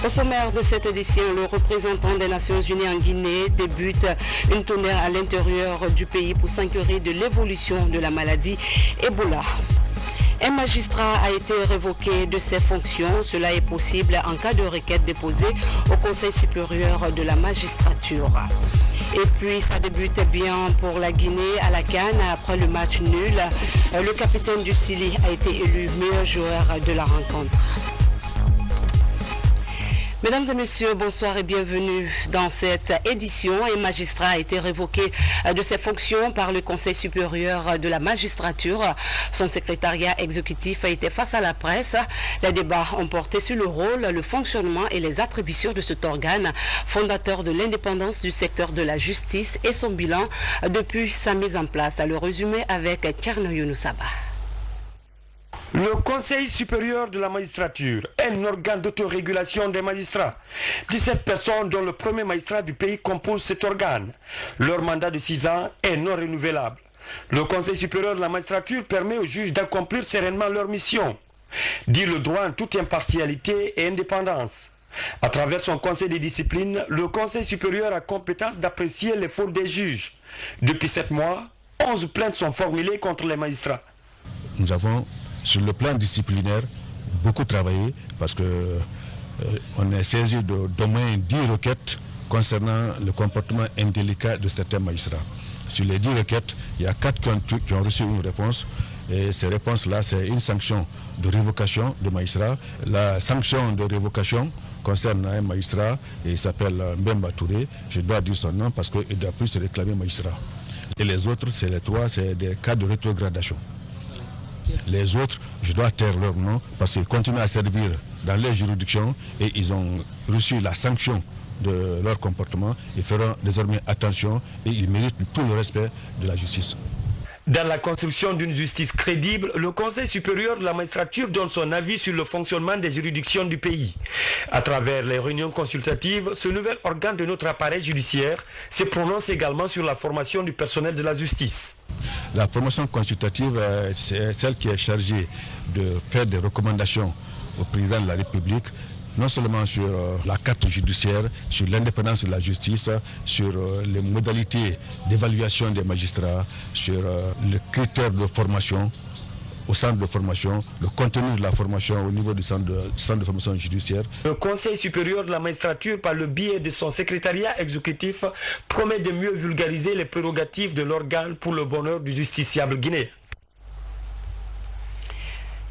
Au sommaire de cette édition, le représentant des Nations Unies en Guinée débute une tournée à l'intérieur du pays pour s'inquiéter de l'évolution de la maladie Ebola. Un magistrat a été révoqué de ses fonctions. Cela est possible en cas de requête déposée au Conseil supérieur de la magistrature. Et puis, ça débute bien pour la Guinée à la CAN après le match nul. Le capitaine du Sili a été élu meilleur joueur de la rencontre. Mesdames et messieurs, bonsoir et bienvenue dans cette édition. Un magistrat a été révoqué de ses fonctions par le Conseil supérieur de la magistrature. Son secrétariat exécutif a été face à la presse. Les débats ont porté sur le rôle, le fonctionnement et les attributions de cet organe, fondateur de l'indépendance du secteur de la justice et son bilan depuis sa mise en place. Le résumé avec Tcherno Younoussaba. Le Conseil supérieur de la magistrature est un organe d'autorégulation des magistrats. 17 personnes dont le premier magistrat du pays composent cet organe. Leur mandat de 6 ans est non renouvelable. Le Conseil supérieur de la magistrature permet aux juges d'accomplir sereinement leur mission, dit le droit en toute impartialité et indépendance. À travers son conseil de discipline, le Conseil supérieur a compétence d'apprécier les fautes des juges. Depuis 7 mois, 11 plaintes sont formulées contre les magistrats. Nous avons sur le plan disciplinaire, beaucoup travaillé parce que on est saisi d'au moins 10 requêtes concernant le comportement indélicat de certains magistrats. Sur les 10 requêtes, il y a 4 qui ont reçu une réponse. Et ces réponses-là, c'est une sanction de révocation de magistrat. La sanction de révocation concerne un magistrat et il s'appelle Mbemba Touré. Je dois dire son nom parce qu'il ne doit plus se réclamer magistrat. Et les autres, c'est les 3, c'est des cas de rétrogradation. Les autres, je dois taire leur nom parce qu'ils continuent à servir dans les juridictions et ils ont reçu la sanction de leur comportement. Ils feront désormais attention et ils méritent tout le respect de la justice. Dans la construction d'une justice crédible, le Conseil supérieur de la magistrature donne son avis sur le fonctionnement des juridictions du pays. À travers les réunions consultatives, ce nouvel organe de notre appareil judiciaire se prononce également sur la formation du personnel de la justice. La formation consultative, c'est celle qui est chargée de faire des recommandations au président de la République, non seulement sur la carte judiciaire, sur l'indépendance de la justice, sur les modalités d'évaluation des magistrats, sur les critères de formation au centre de formation, le contenu de la formation au niveau du centre de formation judiciaire. Le Conseil supérieur de la magistrature, par le biais de son secrétariat exécutif, promet de mieux vulgariser les prérogatives de l'organe pour le bonheur du justiciable guinéen.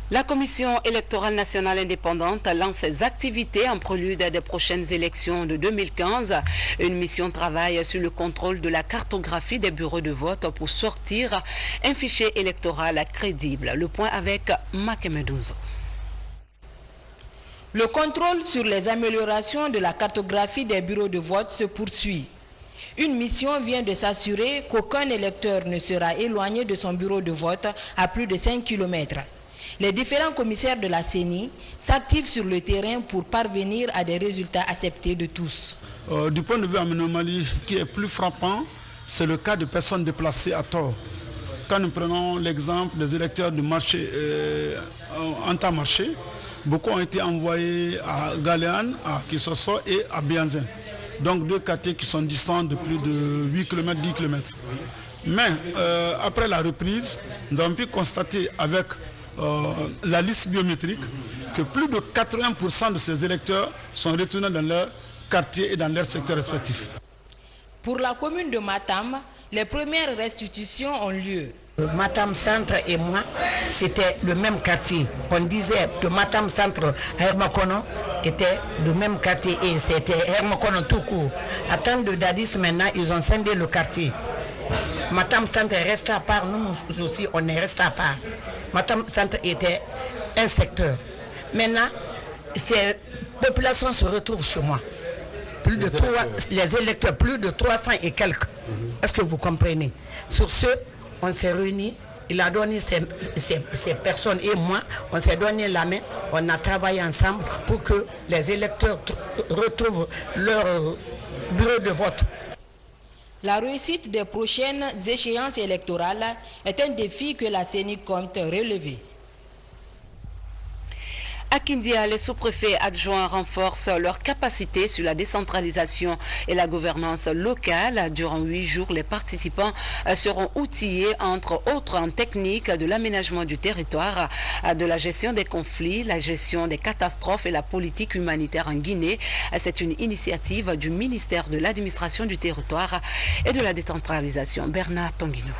La Commission électorale nationale indépendante lance ses activités en prélude des prochaines élections de 2015. Une mission travaille sur le contrôle de la cartographie des bureaux de vote pour sortir un fichier électoral crédible. Le point avec Makemedouzo. Le contrôle sur les améliorations de la cartographie des bureaux de vote se poursuit. Une mission vient de s'assurer qu'aucun électeur ne sera éloigné de son bureau de vote à plus de 5 km. Les différents commissaires de la CENI s'activent sur le terrain pour parvenir à des résultats acceptés de tous. Du point de vue anomalie qui est plus frappant, c'est le cas de personnes déplacées à tort. Quand nous prenons l'exemple des électeurs du marché en temps marché, beaucoup ont été envoyés à Galéane, à Kissoso et à Bianzin. Donc 2 quartiers qui sont distants de plus de 8 km, 10 km. Mais après la reprise, nous avons pu constater avec la liste biométrique que plus de 80% de ces électeurs sont retournés dans leur quartier et dans leur secteur respectif. Pour la commune de Matam, les premières restitutions ont lieu. Matam Centre et moi, c'était le même quartier. On disait que Matam Centre, Hermakono était le même quartier et c'était Hermakono tout court. À temps de Dadis, maintenant, ils ont scindé le quartier. Matam Centre reste à part, nous aussi, on est resté à part. Matam Centre était un secteur. Maintenant, ces populations se retrouvent chez moi. Les électeurs, plus de 300 et quelques. Est-ce que vous comprenez? Sur ce, on s'est réunis, il a donné ces personnes et moi, on s'est donné la main, on a travaillé ensemble pour que les électeurs retrouvent leur bureau de vote. La réussite des prochaines échéances électorales est un défi que la CENI compte relever. À Kindia, les sous-préfets adjoints renforcent leur capacité sur la décentralisation et la gouvernance locale. Durant 8 jours, les participants seront outillés, entre autres, en technique de l'aménagement du territoire, de la gestion des conflits, la gestion des catastrophes et la politique humanitaire en Guinée. C'est une initiative du ministère de l'administration du territoire et de la décentralisation. Bernard Tonguino.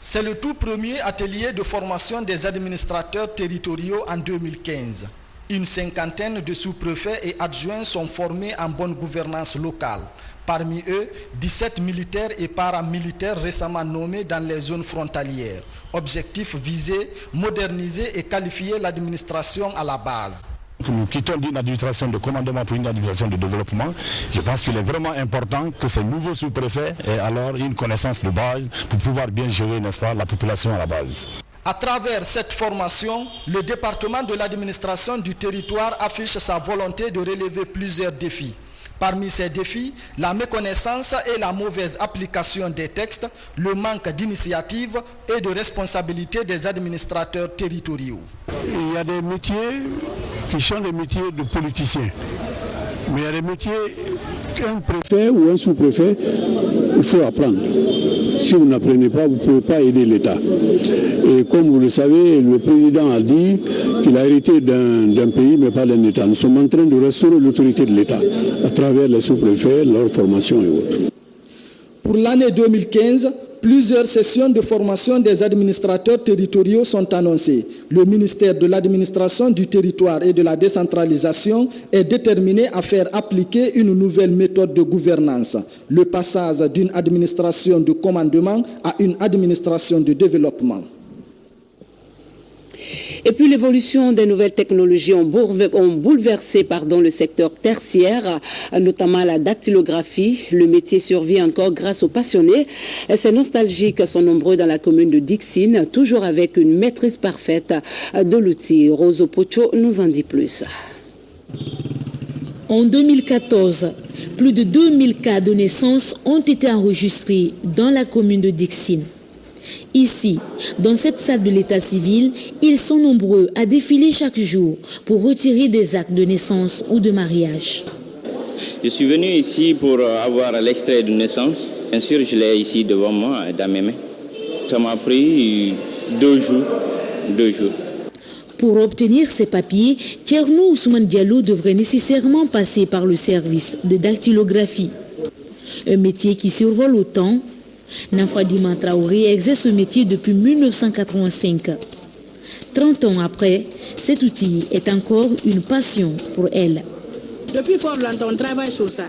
C'est le tout premier atelier de formation des administrateurs territoriaux en 2015. Une cinquantaine de sous-préfets et adjoints sont formés en bonne gouvernance locale. Parmi eux, 17 militaires et paramilitaires récemment nommés dans les zones frontalières. Objectif visé, moderniser et qualifier l'administration à la base. Nous quittons d'une administration de commandement pour une administration de développement. Je pense qu'il est vraiment important que ces nouveaux sous-préfets aient alors une connaissance de base pour pouvoir bien gérer, n'est-ce pas, la population à la base. À travers cette formation, le département de l'administration du territoire affiche sa volonté de relever plusieurs défis. Parmi ces défis, la méconnaissance et la mauvaise application des textes, le manque d'initiative et de responsabilité des administrateurs territoriaux. Il y a des métiers qui sont des métiers de politiciens. Mais il y a des métiers qu'un préfet ou un sous-préfet, il faut apprendre. Si vous n'apprenez pas, vous ne pouvez pas aider l'État. Et comme vous le savez, le président a dit qu'il a hérité d'un pays, mais pas d'un État. Nous sommes en train de restaurer l'autorité de l'État à travers les sous-préfets, leur formation et autres. Pour l'année 2015, plusieurs sessions de formation des administrateurs territoriaux sont annoncées. Le ministère de l'administration du territoire et de la décentralisation est déterminé à faire appliquer une nouvelle méthode de gouvernance, le passage d'une administration de commandement à une administration de développement. Et puis l'évolution des nouvelles technologies ont bouleversé le secteur tertiaire, notamment la dactylographie. Le métier survit encore grâce aux passionnés. Ces nostalgiques sont nombreux dans la commune de Dixine, toujours avec une maîtrise parfaite de l'outil. Roso Pocho nous en dit plus. En 2014, plus de 2000 cas de naissance ont été enregistrés dans la commune de Dixine. Ici, dans cette salle de l'état civil, ils sont nombreux à défiler chaque jour pour retirer des actes de naissance ou de mariage. Je suis venu ici pour avoir l'extrait de naissance. Bien sûr, je l'ai ici devant moi, dans mes mains. Ça m'a pris 2 jours. Pour obtenir ces papiers, Tcherno Ousmane Diallo devrait nécessairement passer par le service de dactylographie. Un métier qui survole le temps. Nafadima Traoré exerce ce métier depuis 1985. 30 ans après, cet outil est encore une passion pour elle. Depuis fort longtemps, on travaille sur ça.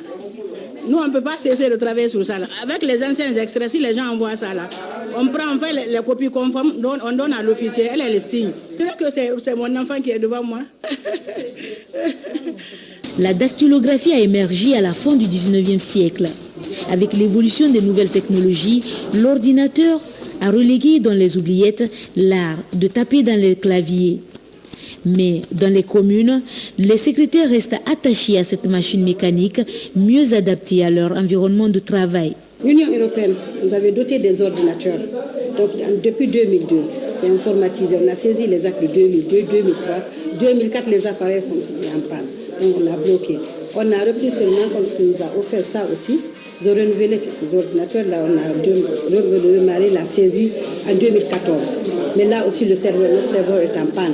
Nous, on ne peut pas cesser de travailler sur ça. Avec les anciens extraits, si les gens envoient ça là, on fait les copies conformes, on donne à l'officier, elle les signe. Tu sais que c'est mon enfant qui est devant moi. La dactylographie a émergé à la fin du 19e siècle. Avec l'évolution des nouvelles technologies, l'ordinateur a relégué dans les oubliettes l'art de taper dans les claviers. Mais dans les communes, les secrétaires restent attachés à cette machine mécanique, mieux adaptée à leur environnement de travail. L'Union européenne nous avait doté des ordinateurs. Donc, depuis 2002, c'est informatisé. On a saisi les actes de 2002, 2003, 2004, les appareils sont en panne. Donc, on a bloqué. On a repris seulement, quand on nous a offert ça aussi, de renouveler les ordinateurs. Là, on a redémarré la saisie en 2014. Mais là aussi, notre serveur est en panne.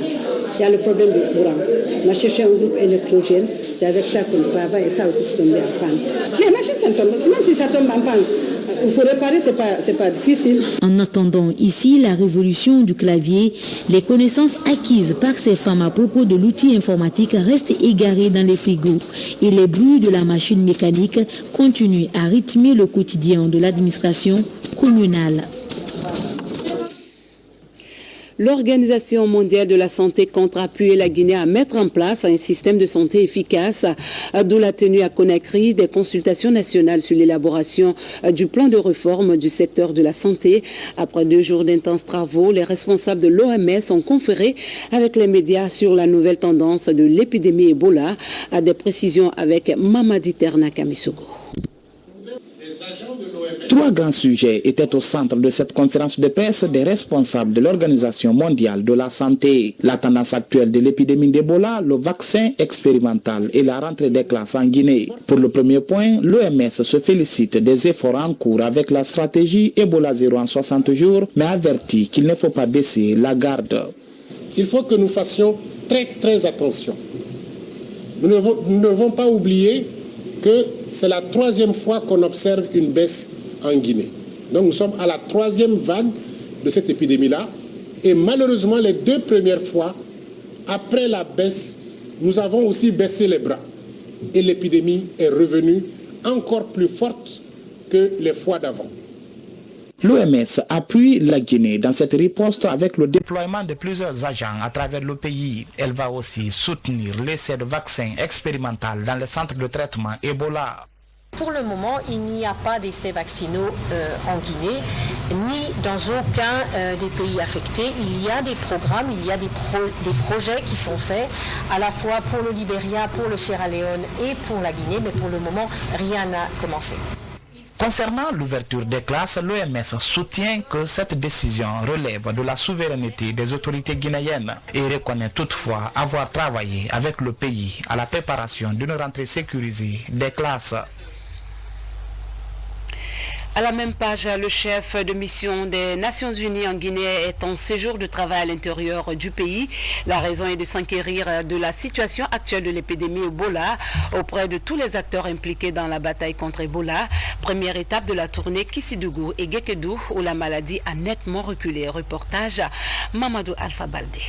Il y a le problème du courant. On a cherché un groupe électrogène. C'est avec ça qu'on travaille et ça aussi, c'est tombé en panne. Les machines, ça tombe. Même si ça tombe en panne, il faut réparer, c'est pas difficile. En attendant ici la révolution du clavier, les connaissances acquises par ces femmes à propos de l'outil informatique restent égarées dans les frigos et les bruits de la machine mécanique continuent à rythmer le quotidien de l'administration communale. L'Organisation mondiale de la santé compte appuyer la Guinée à mettre en place un système de santé efficace, d'où la tenue à Conakry des consultations nationales sur l'élaboration du plan de réforme du secteur de la santé. Après 2 jours d'intenses travaux, les responsables de l'OMS ont conféré avec les médias sur la nouvelle tendance de l'épidémie Ebola, à des précisions avec Mamadi Terna Kamisogo. Les agents de l'OMS 3 grands sujets étaient au centre de cette conférence de presse des responsables de l'Organisation mondiale de la santé. La tendance actuelle de l'épidémie d'Ebola, le vaccin expérimental et la rentrée des classes en Guinée. Pour le premier point, l'OMS se félicite des efforts en cours avec la stratégie Ebola 0 en 60 jours, mais avertit qu'il ne faut pas baisser la garde. Il faut que nous fassions très attention. Nous ne devons pas oublier que c'est la 3e fois qu'on observe une baisse en Guinée. Donc nous sommes à la 3e vague de cette épidémie-là. Et malheureusement, les 2 premières fois, après la baisse, nous avons aussi baissé les bras. Et l'épidémie est revenue encore plus forte que les fois d'avant. L'OMS appuie la Guinée dans cette riposte avec le déploiement de plusieurs agents à travers le pays. Elle va aussi soutenir l'essai de vaccins expérimental dans les centres de traitement Ebola. Pour le moment, il n'y a pas d'essais vaccinaux en Guinée, ni dans aucun des pays affectés. Il y a des programmes, il y a des projets qui sont faits, à la fois pour le Libéria, pour le Sierra Leone et pour la Guinée, mais pour le moment, rien n'a commencé. Concernant l'ouverture des classes, l'OMS soutient que cette décision relève de la souveraineté des autorités guinéennes et reconnaît toutefois avoir travaillé avec le pays à la préparation d'une rentrée sécurisée des classes. À la même page, le chef de mission des Nations Unies en Guinée est en séjour de travail à l'intérieur du pays. La raison est de s'enquérir de la situation actuelle de l'épidémie Ebola auprès de tous les acteurs impliqués dans la bataille contre Ebola. Première étape de la tournée Kissidougou et Guékédou où la maladie a nettement reculé. Reportage Mamadou Alpha Baldé.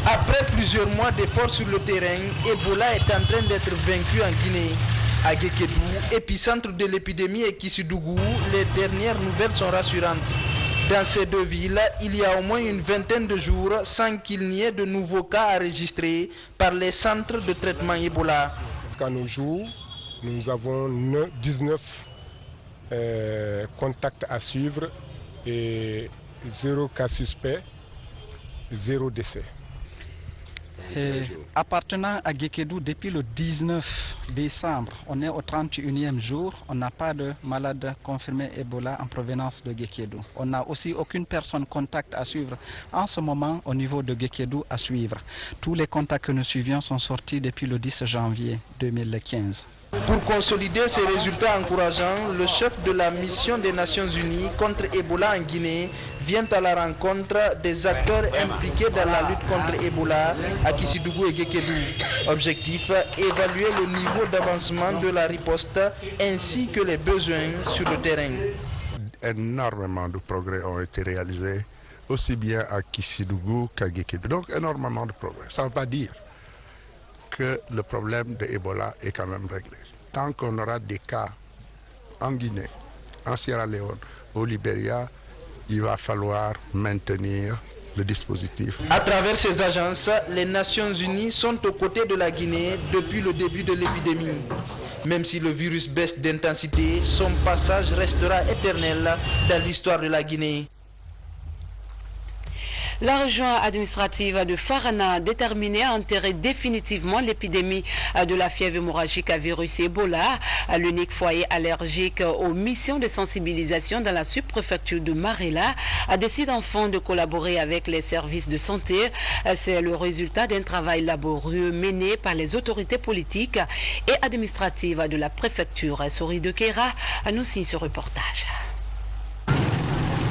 Après plusieurs mois d'efforts sur le terrain, Ebola est en train d'être vaincu en Guinée. À Guékédou, épicentre de l'épidémie et Kissidougou, les dernières nouvelles sont rassurantes. Dans ces 2 villes, il y a au moins une vingtaine de jours sans qu'il n'y ait de nouveaux cas enregistrés par les centres de traitement Ebola. À nos jours, nous avons 19 contacts à suivre et 0 cas suspect, 0 décès. Appartenant à Guékédou depuis le 19 décembre, on est au 31e jour, on n'a pas de malade confirmé Ebola en provenance de Guékédou. On n'a aussi aucune personne contact à suivre en ce moment au niveau de Guékédou à suivre. Tous les contacts que nous suivions sont sortis depuis le 10 janvier 2015. Pour consolider ces résultats encourageants, le chef de la mission des Nations Unies contre Ebola en Guinée vient à la rencontre des acteurs impliqués dans la lutte contre Ebola à Kissidougou et Guékédou. Objectif, évaluer le niveau d'avancement de la riposte ainsi que les besoins sur le terrain. Énormément de progrès ont été réalisés, aussi bien à Kissidougou qu'à Guékédou. Donc énormément de progrès. Ça ne veut pas dire que le problème de Ebola est quand même réglé. Tant qu'on aura des cas en Guinée, en Sierra Leone, au Libéria, il va falloir maintenir le dispositif. À travers ces agences, les Nations Unies sont aux côtés de la Guinée depuis le début de l'épidémie. Même si le virus baisse d'intensité, son passage restera éternel dans l'histoire de la Guinée. La région administrative de Farana, déterminée à enterrer définitivement l'épidémie de la fièvre hémorragique à virus Ebola, l'unique foyer allergique aux missions de sensibilisation dans la sous-préfecture de Marella, a décidé enfin de collaborer avec les services de santé. C'est le résultat d'un travail laborieux mené par les autorités politiques et administratives de la préfecture. Sori de Kera nous signe ce reportage.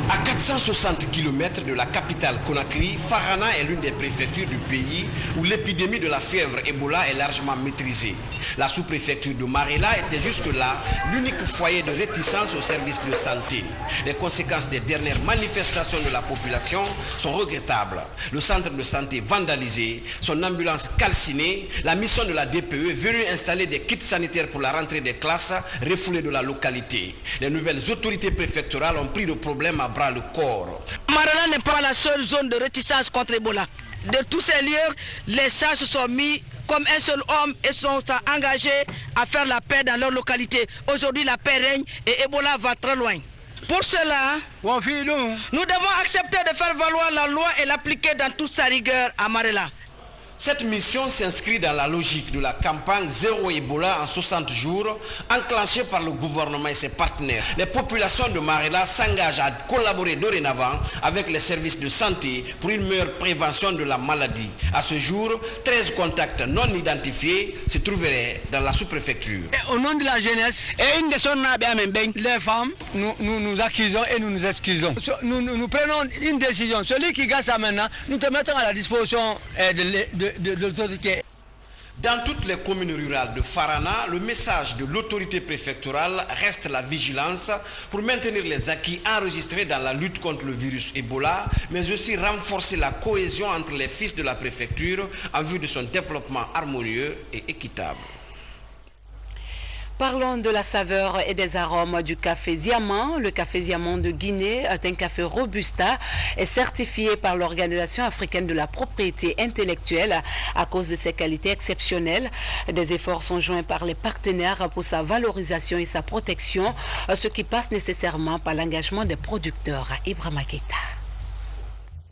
À 460 km de la capitale Conakry, Farana est l'une des préfectures du pays où l'épidémie de la fièvre Ebola est largement maîtrisée. La sous-préfecture de Marella était jusque-là l'unique foyer de réticence au service de santé. Les conséquences des dernières manifestations de la population sont regrettables. Le centre de santé vandalisé, son ambulance calcinée, la mission de la DPE venue installer des kits sanitaires pour la rentrée des classes refoulées de la localité. Les nouvelles autorités préfectorales ont pris le problème à bras le corps. Marella n'est pas la seule zone de réticence contre Ebola. De tous ces lieux, les sages se sont mis comme un seul homme et sont engagés à faire la paix dans leur localité. Aujourd'hui, la paix règne et Ebola va très loin. Pour cela, nous devons accepter de faire valoir la loi et l'appliquer dans toute sa rigueur à Marella. Cette mission s'inscrit dans la logique de la campagne Zéro Ebola en 60 jours, enclenchée par le gouvernement et ses partenaires. Les populations de Marela s'engagent à collaborer dorénavant avec les services de santé pour une meilleure prévention de la maladie. À ce jour, 13 contacts non identifiés se trouveraient dans la sous-préfecture. Au nom de la jeunesse, les femmes, nous accusons et nous nous excusons. Nous prenons une décision. Celui qui gagne ça maintenant, nous te mettons à la disposition de l'autorité. Dans toutes les communes rurales de Farana, le message de l'autorité préfectorale reste la vigilance pour maintenir les acquis enregistrés dans la lutte contre le virus Ebola, mais aussi renforcer la cohésion entre les fils de la préfecture en vue de son développement harmonieux et équitable. Parlons de la saveur et des arômes du café Diamant. Le café Diamant de Guinée est un café robusta et certifié par l'Organisation africaine de la propriété intellectuelle à cause de ses qualités exceptionnelles. Des efforts sont joints par les partenaires pour sa valorisation et sa protection, ce qui passe nécessairement par l'engagement des producteurs. Ibrahima Keita.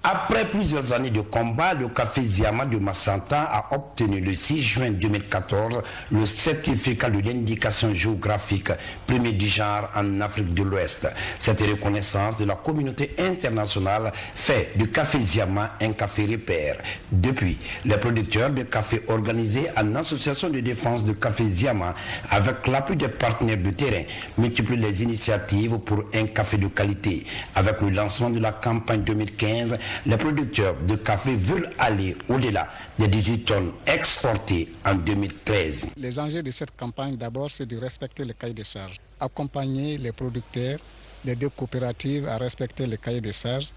Après plusieurs années de combat, le café Diamant de Massanta a obtenu le 6 juin 2014 le certificat de l'indication géographique premier du genre en Afrique de l'Ouest. Cette reconnaissance de la communauté internationale fait du café Diamant un café repère. Depuis, les producteurs de café organisés en association de défense de café Diamant avec l'appui des partenaires de terrain multiplient les initiatives pour un café de qualité. Avec le lancement de la campagne 2015, les producteurs de café veulent aller au-delà des 18 tonnes exportées en 2013. Les enjeux de cette campagne, d'abord, c'est de respecter le cahier des charges. Accompagner les producteurs des deux coopératives à respecter le cahier des charges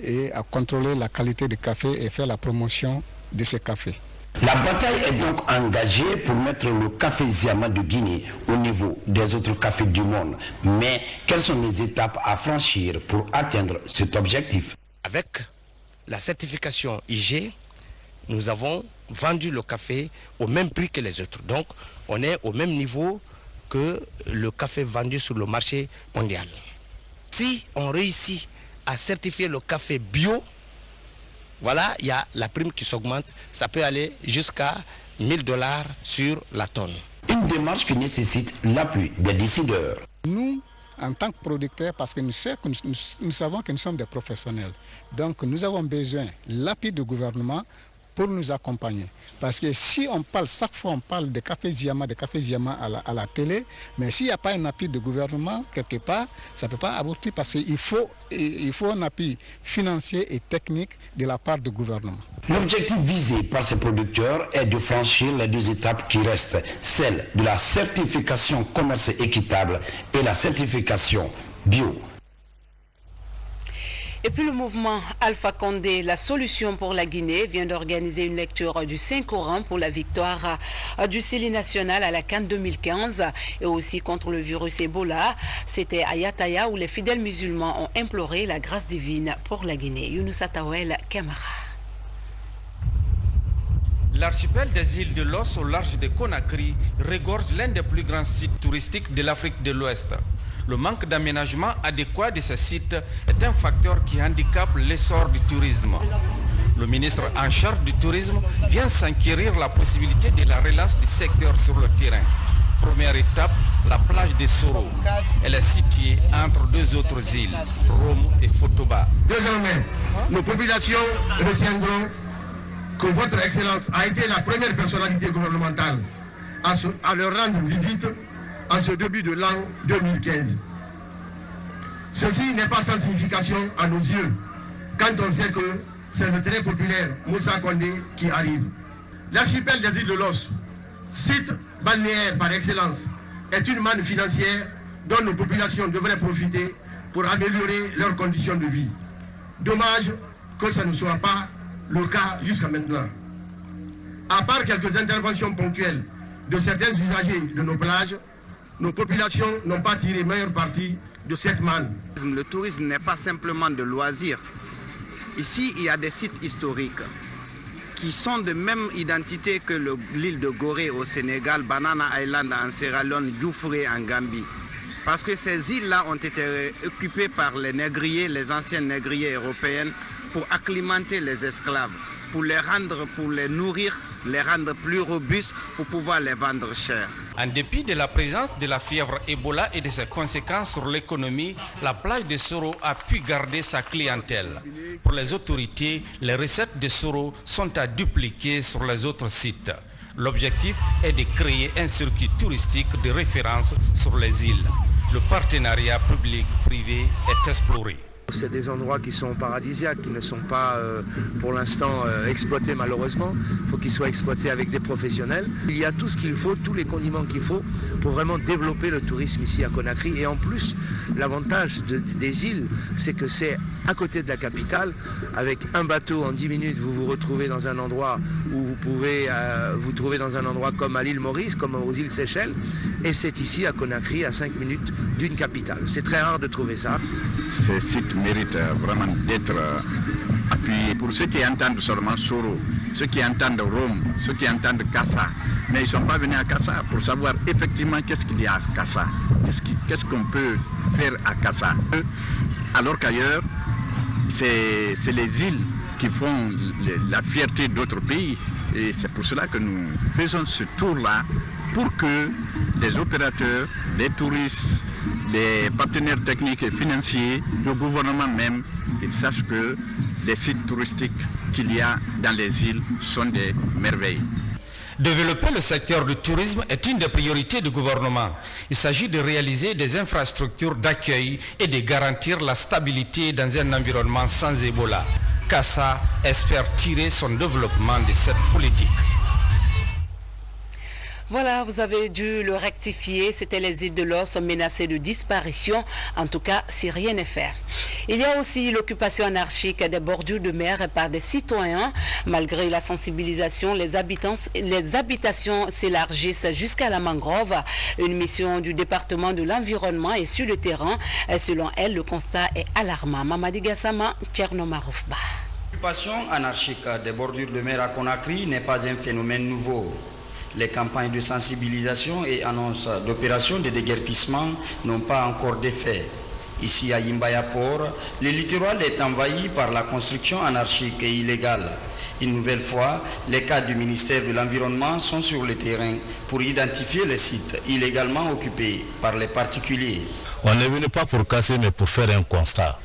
et à contrôler la qualité du café et faire la promotion de ce café. La bataille est donc engagée pour mettre le café Diamant de Guinée au niveau des autres cafés du monde. Mais quelles sont les étapes à franchir pour atteindre cet objectif? Avec la certification IG, nous avons vendu le café au même prix que les autres. Donc, on est au même niveau que le café vendu sur le marché mondial. Si on réussit à certifier le café bio, voilà, il y a la prime qui s'augmente. Ça peut aller jusqu'à $1000 sur la tonne. Une démarche qui nécessite l'appui des décideurs. Nous, en tant que producteurs, parce que nous savons que nous sommes des professionnels. Donc nous avons besoin de l'appui du gouvernement pour nous accompagner. Parce que si on parle, chaque fois on parle de café Diamant à la télé, mais s'il n'y a pas un appui du gouvernement quelque part, ça ne peut pas aboutir parce qu'il faut un appui financier et technique de la part du gouvernement. L'objectif visé par ces producteurs est de franchir les deux étapes qui restent, celle de la certification commerce équitable et la certification bio. Et puis le mouvement Alpha Condé, la solution pour la Guinée, vient d'organiser une lecture du Saint-Coran pour la victoire du Sili national à la CAN 2015 et aussi contre le virus Ebola. C'était à Yataya où les fidèles musulmans ont imploré la grâce divine pour la Guinée. Younousa Tawel Kamara. L'archipel des îles de Los au large de Conakry regorge l'un des plus grands sites touristiques de l'Afrique de l'Ouest. Le manque d'aménagement adéquat de ces sites est un facteur qui handicape l'essor du tourisme. Le ministre en charge du tourisme vient s'enquérir la possibilité de la relance du secteur sur le terrain. Première étape, la plage de Soro. Elle est située entre deux autres îles, Rome et Fotoba. Désormais, nos populations retiendront que votre Excellence a été la première personnalité gouvernementale à leur rendre visite en ce début de l'an 2015. Ceci n'est pas sans signification à nos yeux, quand on sait que c'est le très populaire Moussa Condé qui arrive. L'archipel des îles de Los, site balnéaire par excellence, est une manne financière dont nos populations devraient profiter pour améliorer leurs conditions de vie. Dommage que ça ne soit pas le cas jusqu'à maintenant. À part quelques interventions ponctuelles de certains usagers de nos plages, nos populations n'ont pas tiré meilleure partie de cette manne. Le tourisme n'est pas simplement de loisirs. Ici, il y a des sites historiques qui sont de même identité que l'île de Gorée au Sénégal, Banana Island en Sierra Leone, Dioufré en Gambie. Parce que ces îles-là ont été occupées par les négriers, les anciens négriers européens, pour acclimater les esclaves. pour les nourrir, les rendre plus robustes pour pouvoir les vendre cher. En dépit de la présence de la fièvre Ebola et de ses conséquences sur l'économie, la plage de Soro a pu garder sa clientèle. Pour les autorités, les recettes de Soro sont à dupliquer sur les autres sites. L'objectif est de créer un circuit touristique de référence sur les îles. Le partenariat public-privé est exploré. C'est des endroits qui sont paradisiaques, qui ne sont pas pour l'instant exploités malheureusement. Il faut qu'ils soient exploités avec des professionnels. Il y a tout ce qu'il faut, tous les condiments qu'il faut pour vraiment développer le tourisme ici à Conakry. Et en plus, l'avantage des îles, c'est que c'est à côté de la capitale. Avec un bateau, en 10 minutes, vous vous retrouvez dans un endroit où vous pouvez vous trouver dans un endroit comme à l'île Maurice, comme aux îles Seychelles. Et c'est ici à Conakry, à 5 minutes d'une capitale. C'est très rare de trouver ça. Ces sites méritent vraiment d'être appuyés. Pour ceux qui entendent seulement Soro, ceux qui entendent Rome, ceux qui entendent Kassa, mais ils ne sont pas venus à Kassa pour savoir effectivement qu'est-ce qu'il y a à Kassa, qu'est-ce qu'on peut faire à Kassa. Alors qu'ailleurs, c'est les îles qui font la fierté d'autres pays. Et c'est pour cela que nous faisons ce tour-là, pour que les opérateurs, les touristes, les partenaires techniques et financiers, le gouvernement même, ils sachent que les sites touristiques qu'il y a dans les îles sont des merveilles. Développer le secteur du tourisme est une des priorités du gouvernement. Il s'agit de réaliser des infrastructures d'accueil et de garantir la stabilité dans un environnement sans Ebola. Kassa espère tirer son développement de cette politique. Voilà, vous avez dû le rectifier. C'était les îles de l'Os menacées de disparition. En tout cas, si rien n'est fait. Il y a aussi l'occupation anarchique des bordures de mer par des citoyens. Malgré la sensibilisation, les habitations s'élargissent jusqu'à la mangrove. Une mission du département de l'environnement est sur le terrain. Selon elle, le constat est alarmant. Mamadi Gassama, Tcherno Maroufba. L'occupation anarchique des bordures de mer à Conakry n'est pas un phénomène nouveau. Les campagnes de sensibilisation et annonces d'opérations de déguerpissement n'ont pas encore d'effet. Ici à Yimbaya Port, le littoral est envahi par la construction anarchique et illégale. Une nouvelle fois, les cadres du ministère de l'Environnement sont sur le terrain pour identifier les sites illégalement occupés par les particuliers. On n'est venu pas pour casser mais pour faire un constat.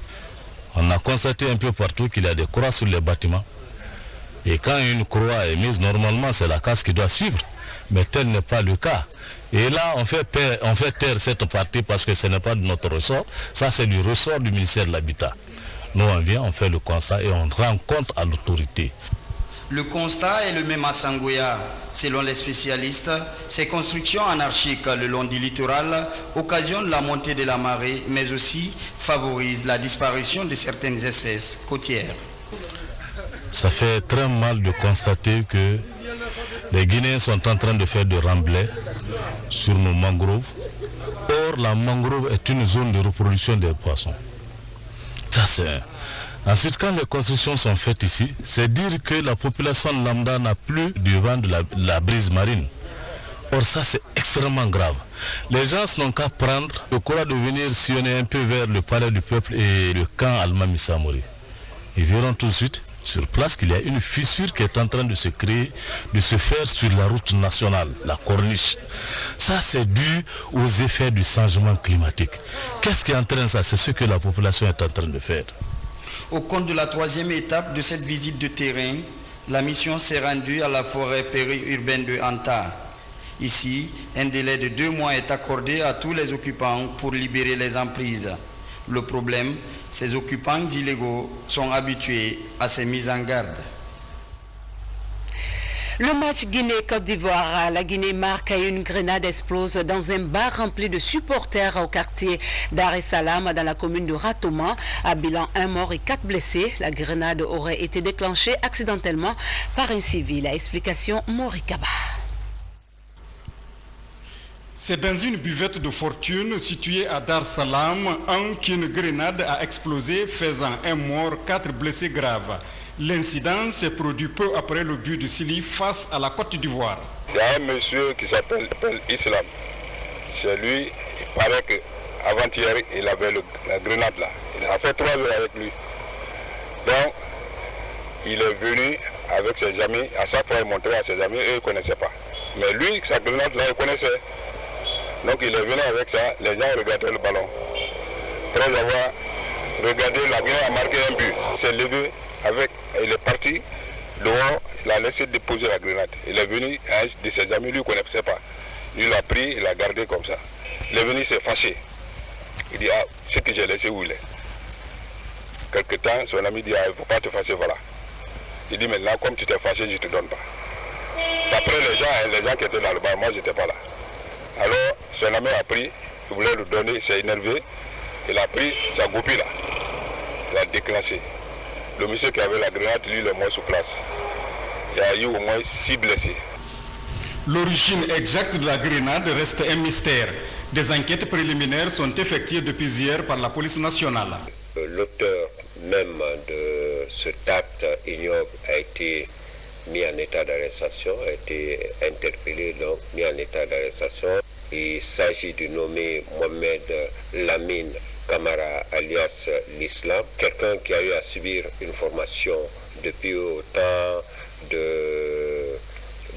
On a constaté un peu partout qu'il y a des croix sur les bâtiments. Et quand une croix est mise, normalement c'est la casse qui doit suivre. Mais tel n'est pas le cas. Et là, on fait taire cette partie parce que ce n'est pas de notre ressort. Ça, c'est du ressort du ministère de l'Habitat. Nous, on vient, on fait le constat et on rend compte à l'autorité. Le constat est le même à Sangoya. Selon les spécialistes, ces constructions anarchiques le long du littoral occasionnent la montée de la marée, mais aussi favorisent la disparition de certaines espèces côtières. Ça fait très mal de constater que les Guinéens sont en train de faire de remblais sur nos mangroves. Or, la mangrove est une zone de reproduction des poissons. Ça, c'est... Ensuite, quand les constructions sont faites ici, c'est dire que la population lambda n'a plus du vent de la brise marine. Or, ça, c'est extrêmement grave. Les gens n'ont qu'à prendre le courage de venir sillonner un peu vers le palais du peuple et le camp Alma-Missamori. Ils verront tout de suite sur place qu'il y a une fissure qui est en train de se créer, de se faire sur la route nationale, la corniche. Ça, c'est dû aux effets du changement climatique. Qu'est-ce qui entraîne ça? C'est ce que la population est en train de faire. Au compte de la troisième étape de cette visite de terrain, la mission s'est rendue à la forêt périurbaine de Anta. Ici, un délai de 2 mois est accordé à tous les occupants pour libérer les emprises. Le problème, ces occupants illégaux sont habitués à ces mises en garde. Le match Guinée-Côte d'Ivoire, la Guinée marque et une grenade explose dans un bar rempli de supporters au quartier Dar es Salaam dans la commune de Ratoma. À bilan 1 mort et 4 blessés, la grenade aurait été déclenchée accidentellement par un civil. Explication Morikaba. C'est dans une buvette de fortune située à Dar es Salaam qu'une grenade a explosé, faisant 1 mort, 4 blessés graves. L'incident s'est produit peu après le but de Sili face à la Côte d'Ivoire. Il y a un monsieur qui s'appelle Islam. C'est lui, il paraît qu'avant-hier, il avait la grenade là. Il a fait 3 jours avec lui. Donc, il est venu avec ses amis, à chaque fois il montrait à ses amis, eux ils ne connaissaient pas. Mais lui, sa grenade là, il connaissait. Donc il est venu avec ça, les gens regardaient le ballon. Après avoir regardé, la Guinée a marqué un but. Il s'est levé, il est parti dehors, il a laissé déposer la grenade. Il est venu, un de ses amis, lui ne connaissait pas. Lui l'a pris, il l'a gardé comme ça. Il est venu, il s'est fâché. Il dit, ah, ce que j'ai laissé, où il est? Quelque temps, son ami dit, ah, il ne faut pas te fâcher, voilà. Il dit, maintenant, comme tu t'es fâché, je ne te donne pas. D'après les gens qui étaient dans le bar, moi, je n'étais pas là. Alors, son ami a pris, il voulait lui donner, il s'est énervé. Il a pris sa goupille là. Il a déclenché. Le monsieur qui avait la grenade, lui, il est mort sur place. Il y a eu au moins 6 blessés. L'origine exacte de la grenade reste un mystère. Des enquêtes préliminaires sont effectuées depuis hier par la police nationale. L'auteur même de cet acte ignoble a été mis en état d'arrestation, a été interpellé, donc mis en état d'arrestation. Il s'agit du nommé Mohamed Lamine Kamara alias l'Islam, quelqu'un qui a eu à subir une formation depuis au temps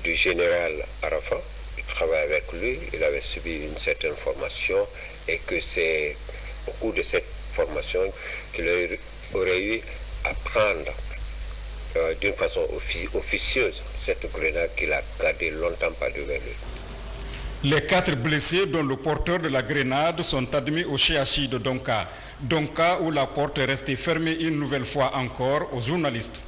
du général Arafat. Il travaille avec lui, il avait subi une certaine formation et que c'est au cours de cette formation qu'il aurait eu à prendre d'une façon officieuse cette grenade qu'il a gardée longtemps pas devant lui. Les 4 blessés, dont le porteur de la grenade, sont admis au CHI de Donka. Donka, où la porte est restée fermée une nouvelle fois encore aux journalistes.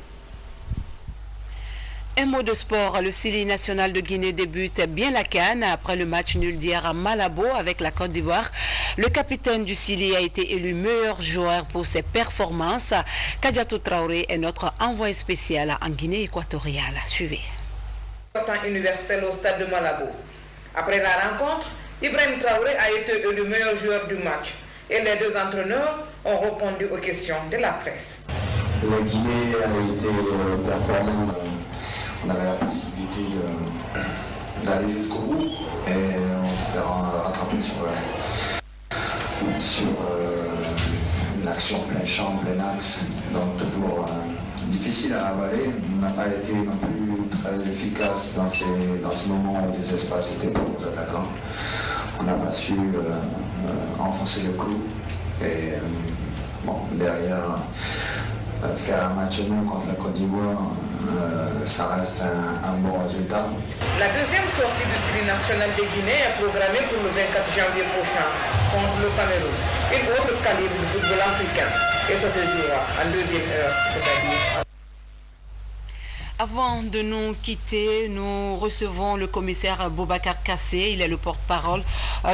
Un mot de sport, le Sili national de Guinée débute bien la CAN après le match nul d'hier à Malabo avec la Côte d'Ivoire. Le capitaine du Sili a été élu meilleur joueur pour ses performances. Kadiatou Traoré est notre envoyé spécial en Guinée équatoriale. Suivez. Temps universel au stade de Malabo. Après la rencontre, Ibrahim Traoré a été élu meilleur joueur du match et les 2 entraîneurs ont répondu aux questions de la presse. La Guinée a été performante. On avait la possibilité d'aller jusqu'au bout et on se fait rattraper sur l'action plein champ, plein axe, donc toujours difficile à avaler. On n'a pas été non plus très efficace dans ces moments où les espaces étaient pour nos attaquants. On n'a pas su enfoncer le clou et derrière faire un match nul contre la Côte d'Ivoire, ça reste un bon résultat. La deuxième sortie du Sili national de Guinée est programmée pour le 24 janvier prochain contre le Cameroun. Une autre calibre du football africain. Et ça se jouera en deuxième heure, c'est-à-dire. Avant de nous quitter, nous recevons le commissaire Boubacar Kassé. Il est le porte-parole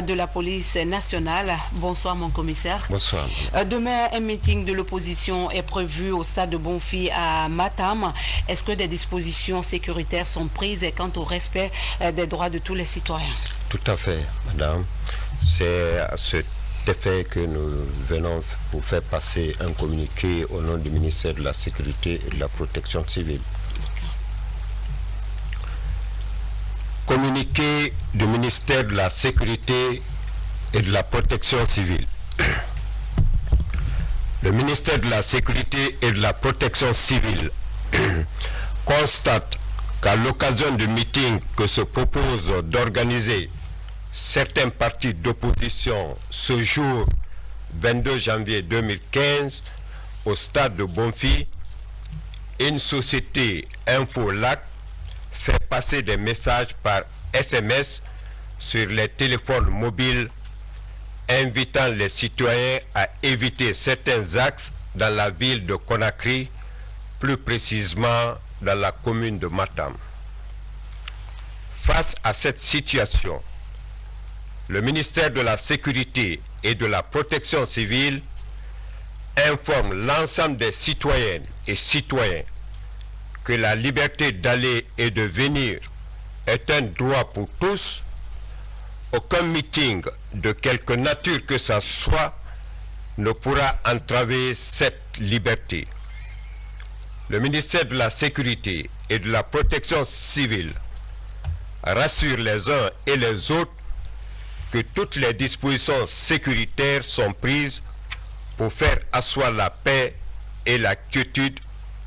de la police nationale. Bonsoir mon commissaire. Bonsoir. Demain, un meeting de l'opposition est prévu au stade de Bonfi à Matam. Est-ce que des dispositions sécuritaires sont prises quant au respect des droits de tous les citoyens? Tout à fait, madame. C'est à cet effet que nous venons pour faire passer un communiqué au nom du ministère de la Sécurité et de la Protection civile. Communiqué du ministère de la Sécurité et de la Protection civile. Le ministère de la Sécurité et de la Protection civile constate qu'à l'occasion du meeting que se propose d'organiser certains partis d'opposition ce jour 22 janvier 2015 au stade de Bonfi, une société Infolac fait passer des messages par SMS sur les téléphones mobiles invitant les citoyens à éviter certains axes dans la ville de Conakry, plus précisément dans la commune de Matam. Face à cette situation, le ministère de la Sécurité et de la Protection civile informe l'ensemble des citoyennes et citoyens que la liberté d'aller et de venir est un droit pour tous. Aucun meeting de quelque nature que ce soit ne pourra entraver cette liberté. Le ministère de la Sécurité et de la Protection civile rassure les uns et les autres que toutes les dispositions sécuritaires sont prises pour faire asseoir la paix et la quiétude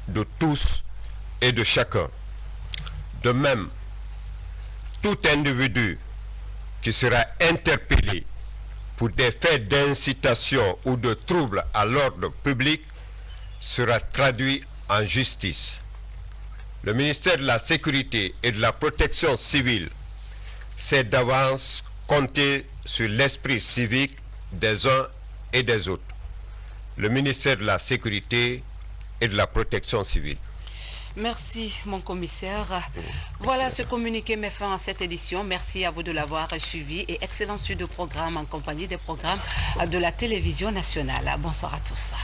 de tous et de chacun. De même, tout individu qui sera interpellé pour des faits d'incitation ou de trouble à l'ordre public sera traduit en justice. Le ministère de la Sécurité et de la Protection civile sait d'avance compter sur l'esprit civique des uns et des autres. Le ministère de la Sécurité et de la Protection civile. Merci, mon commissaire. Voilà, ce communiqué met fin à cette édition. Merci à vous de l'avoir suivi et excellent suite de programme en compagnie des programmes de la télévision nationale. Bonsoir à tous.